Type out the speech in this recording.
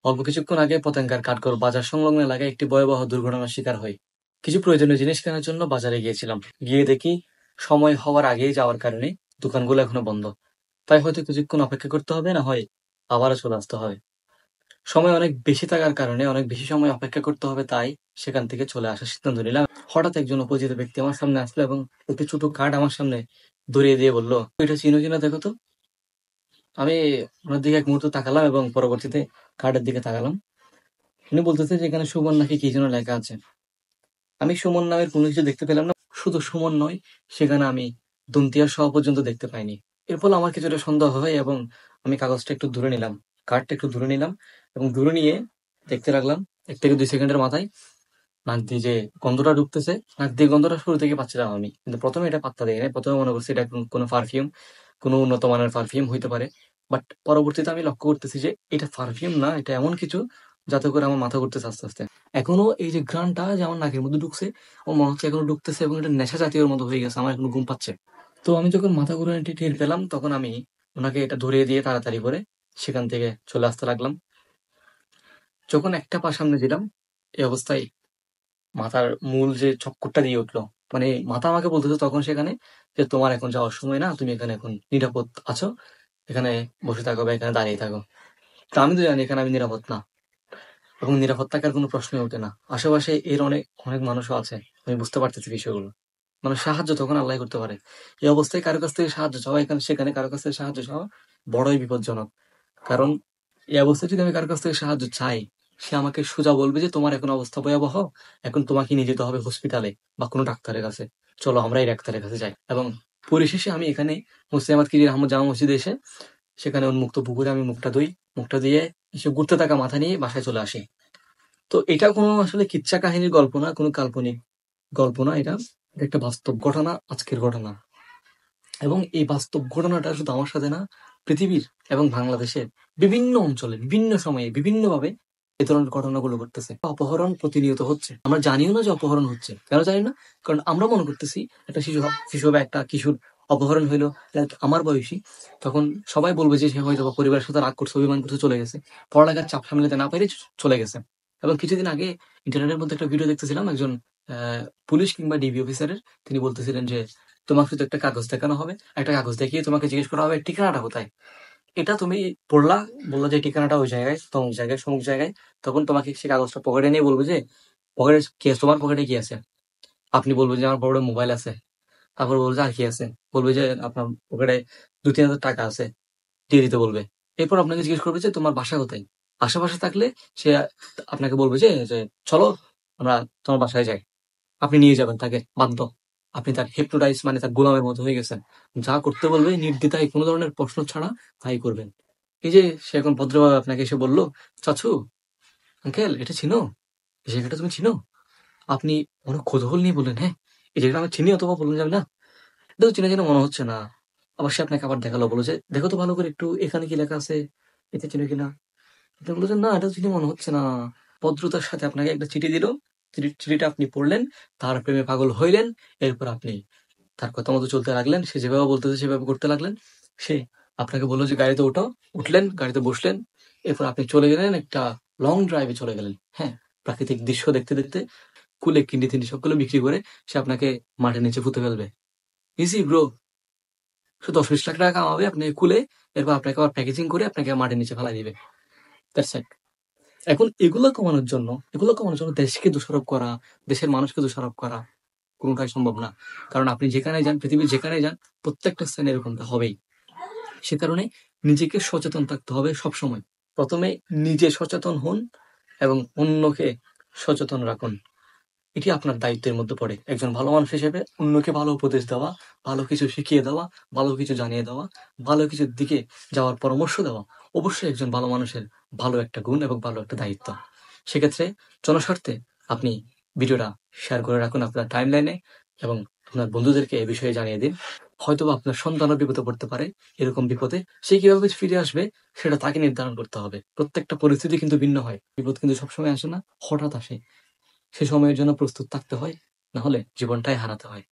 অল্প কিছুক্ষণ আগে পতেঙ্গার কাঠগড় বাজার সংলগ্ন এলাকায় একটি ভয়াবহ দুর্ঘটনার শিকার হই। কিছু প্রয়োজনীয় জিনিস কেনার জন্য বাজারে গিয়েছিলাম। গিয়ে দেখি সময় হওয়ার আগেই যাওয়ার কারণে দোকানগুলো এখনো বন্ধ। তাই হয়তো কিছুক্ষণ অপেক্ষা করতে হবে, না হয় আবারও চলে আসতে হবে। সময় অনেক বেশি থাকার কারণে অনেক বেশি সময় অপেক্ষা করতে হবে, তাই সেখান থেকে চলে আসার সিদ্ধান্ত নিলাম। হঠাৎ একজন অপরিচিত ব্যক্তি আমার সামনে আসলো এবং একটি ছোট কার্ড আমার সামনে ধরিয়ে দিয়ে বলল, এটা চিনো কিনা দেখো তো। আমি ওনার দিকে এক মুহূর্ত তাকালাম এবং পরবর্তীতে কার্ডের দিকে তাকালাম। উনি বলতেছে যে এখানে সুমন নাকি কি যেন লেখা আছে। আমি সুমন নামের কোনো কিছু দেখতে পেলাম না। শুধু সুমন নয়, সেখানে আমি দন্তিয়ার স পর্যন্ত দেখতে পাইনি। এর ফলে আমার কিছুটা সন্দেহ হয় এবং আমি কাগজটা একটু দূরে নিলাম, কার্ডটা একটু দূরে নিলাম এবং দূরে নিয়ে দেখতে লাগলাম। 1 থেকে 2 সেকেন্ডের মাথায় নাক দিয়ে যে গন্ধটা ঢুকতেছে, নাক দিয়ে গন্ধটা শুরু থেকে পাচ্ছিলাম আমি, কিন্তু প্রথমে এটা পাত্তা দিই নাই। প্রথমে মনে করছি এটা কোনো পারফিউম, কোনো উন্নত মানের পারফিউম হইতে পারে। বাট পরবর্তীতে আমি লক্ষ্য করতেছি যে এটা পারফিউম না, এটা এমন কিছু যাতে করে আমার মাথা ঘুরতেছে আস্তে আস্তে। এখনো এই যে ঘ্রাণটা যে আমার নাকের মধ্যে ঢুকছে, আমার মনে হচ্ছে এখনো ঢুকতেছে এবং এটা নেশা জাতীয়র মতো হয়ে গেছে, আমার এখনো ঘুম পাচ্ছে। তো আমি যখন মাথা ঘুরানোটি টের পেলাম, তখন আমি ওনাকে এটা ধরিয়ে দিয়ে তাড়াতাড়ি করে সেখান থেকে চলে আসতে লাগলাম। যখন একটা পা সামনে দিলাম, এই অবস্থায় মাথার মূল যে চক্করটা দিয়ে উঠলো। মানে মাথা আমাকে বলতেছে তখন সেখানে যে, তোমার এখন যাওয়ার সময় না, তুমি এখানে এখন নিরাপদ আছো, এখানে বসে থাকো বা এখানে দাঁড়িয়ে থাকো। তা আমি তো জানি এখানে আমি নিরাপদ না এবং নিরাপদ থাকার কোনো প্রশ্নই ওঠে না। আশেপাশে এর অনেক অনেক মানুষও আছে, আমি বুঝতে পারতেছি বিষয়গুলো। মানে সাহায্য তখন আল্লাহ করতে পারে। এই অবস্থায় কারো কাছ থেকে সাহায্য চাওয়া, এখানে সেখানে কারো কাছ থেকে সাহায্য চাওয়া বড়ই বিপজ্জনক। কারণ এই অবস্থায় যদি আমি কারো কাছ থেকে সাহায্য চাই, সে আমাকে সোজা বলবে যে তোমার এখন অবস্থা ভয়াবহ, এখন তোমাকে নিয়ে যেতে হবে হসপিটালে বা কোনো ডাক্তারের কাছে, চলো আমরা এই ডাক্তারের কাছে যাই। এবং পরিশেষে আমি এখানে মুসলিমাত কিরির আহমদ জামা মসজিদে এসে সেখানে উন্মুক্ত পুকুরে আমি মুখটা ধুই, মুখটা দিয়ে এসে ঘুরতে থাকা মাথা নিয়ে বাসায় চলে আসি। তো এটা কোনো আসলে কিচ্ছা কাহিনীর গল্প না, কোনো কাল্পনিক গল্প না, এটা এটা একটা বাস্তব ঘটনা, আজকের ঘটনা। এবং এই বাস্তব ঘটনাটা শুধু আমার সাথে না, পৃথিবীর এবং বাংলাদেশের বিভিন্ন অঞ্চলে বিভিন্ন সময়ে বিভিন্নভাবে এ ধরনের ঘটনাগুলো ঘটতেছে। অপহরণ প্রতিনিয়ত হচ্ছে, আমরা জানিও না যে অপহরণ হচ্ছে। কেন জানি না? কারণ আমরা মনে করতেছি একটা শিশু বা একটা কিশোর অপহরণ হইলো, like আমার বয়সী, তখন সবাই বলবে যে সে হয়তো বা পরিবারের সাথে রাগ করছে, অভিমান করছে, চলে গেছে, পড়ালেখার চাপ সামলাতে না পেরে চলে গেছে। এবং কিছুদিন আগে ইন্টারনেটের মধ্যে একটা ভিডিও দেখতেছিলাম, একজন পুলিশ কিংবা ডিবি অফিসারের। তিনি বলতেছিলেন যে, তোমাকে শুধু একটা কাগজ দেখানো হবে, একটা কাগজ দেখিয়ে তোমাকে জিজ্ঞেস করা হবে ঠিকানাটা কোথায়। এটা তুমি পড়লা, বললা যে ঠিকানাটা ওই জায়গায়, তমুক জায়গায়, সমুক জায়গায়। তখন তোমাকে সে কাগজটা পকেটে নিয়ে বলবে যে, পকেটে কি আছে, তোমার পকেটে কি আছে? আপনি বলবেন যে আমার পকেটে মোবাইল আছে। তারপর বলবে যে আর কি আছে? বলবে যে আপনার পকেটে 2-3 হাজার টাকা আছে, দিয়ে দিতে বলবে। এরপর আপনাকে জিজ্ঞেস করবে যে তোমার বাসা কোথায়। আশেপাশে থাকলে সে আপনাকে বলবে যে যে চলো আমরা তোমার বাসায় যাই। আপনি নিয়ে যাবেন তাকে বাধ্য। আপনি তার hypnotize মানে তার গোলামের মতো হয়ে গেছেন। যা করতে বলবে নির্দ্বিধায় কোনো ধরনের প্রশ্ন ছাড়া তাই করবেন। এই যে সে এখন ভদ্রভাবে আপনাকে এসে বলল, চাচু, আঙ্কেল এটা চিনো? এই জায়গাটা তুমি চিনো? আপনি অনেক কৌতূহল নিয়ে বললেন, হ্যাঁ, এই জায়গাটা আমি চিনি, অথবা বললেন যে আমি না, এটা তো চেনা চেনা মনে হচ্ছে না। আবার সে আপনাকে আবার দেখালো, বললো যে দেখো তো ভালো করে একটু, এখানে কি লেখা আছে, এটা চিনো কিনা। আপনি বললো যে না, এটা তো চিনি মনে হচ্ছে না। ভদ্রতার সাথে আপনাকে একটা চিঠি দিল, চিঠিটা আপনি পড়লেন, তার প্রেমে পাগল হইলেন। এরপর আপনি তার কথা মতো চলতে লাগলেন, সে যেভাবে বলতেছে সেভাবে করতে লাগলেন। সে আপনাকে বললো যে গাড়িতে ওঠো, উঠলেন, গাড়িতে বসলেন। এরপর আপনি চলে গেলেন একটা লং ড্রাইভে চলে গেলেন। হ্যাঁ, প্রাকৃতিক দৃশ্য দেখতে দেখতে কুলে কিন্ডি টিন্ডি সবগুলো বিক্রি করে সে আপনাকে মাটির নিচে পুঁতে ফেলবে। ইজি ব্রো, শুধু 10-20 লাখ টাকা কামাবে আপনি কুলে, এরপর আপনাকে আবার প্যাকেজিং করে আপনাকে মাটির নিচে ফেলাই দিবে। That's it. এখন এগুলো কমানোর জন্য দেশকে দোষারোপ করা, দেশের মানুষকে দোষারোপ করা কোনোটাই সম্ভব না। কারণ আপনি যেখানে যান, পৃথিবীর যেখানে যান, প্রত্যেকটা স্থানে এরকমটা হবেই। সে কারণে নিজেকে সচেতন থাকতে হবে সবসময়। প্রথমে নিজে সচেতন হন এবং অন্যকে সচেতন রাখুন। এটি আপনার দায়িত্বের মধ্যে পড়ে। একজন ভালো মানুষ হিসেবে অন্যকে ভালো উপদেশ দেওয়া, ভালো কিছু শিখিয়ে দেওয়া, ভালো কিছু জানিয়ে দেওয়া, ভালো কিছুর দিকে যাওয়ার পরামর্শ দেওয়া অবশ্যই একজন ভালো মানুষের ভালো একটা গুণ এবং ভালো একটা দায়িত্ব। সেক্ষেত্রে জনস্বার্থে আপনি ভিডিওটা শেয়ার করে রাখুন আপনার টাইমলাইনে এবং আপনার বন্ধুদেরকে এ বিষয়ে জানিয়ে দিন। হয়তোবা আপনার সন্তানও বিপদে পড়তে পারে। এরকম বিপদে সে কিভাবে ফিরে আসবে সেটা তাকে নির্ধারণ করতে হবে। প্রত্যেকটা পরিস্থিতি কিন্তু ভিন্ন হয়। বিপদ কিন্তু সবসময় আসে না, হঠাৎ আসে। সে সময়ের জন্য প্রস্তুত থাকতে হয়, না হলে জীবনটাই হারাতে হয়।